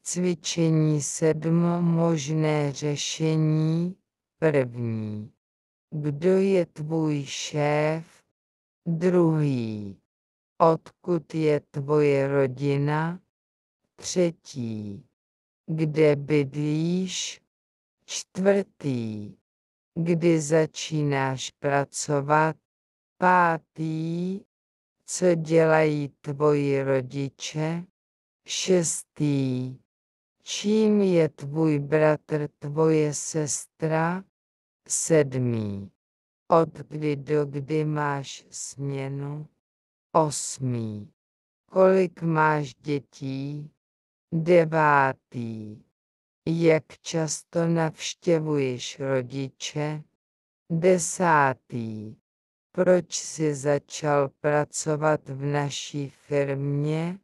Cvičení 7 možné řešení. První. Kdo je tvůj šéf? Druhý. Odkud je tvoje rodina? Třetí. Kde bydlíš? Čtvrtý. Kdy začínáš pracovat? Pátý. Co dělají tvoji rodiče? Šestý. Čím je tvůj bratr, tvoje sestra? Sedmý. Od kdy do kdy máš směnu? Osmý. Kolik máš dětí? Devátý. Jak často navštěvuješ rodiče? Desátý. Proč jsi začal pracovat v naší firmě?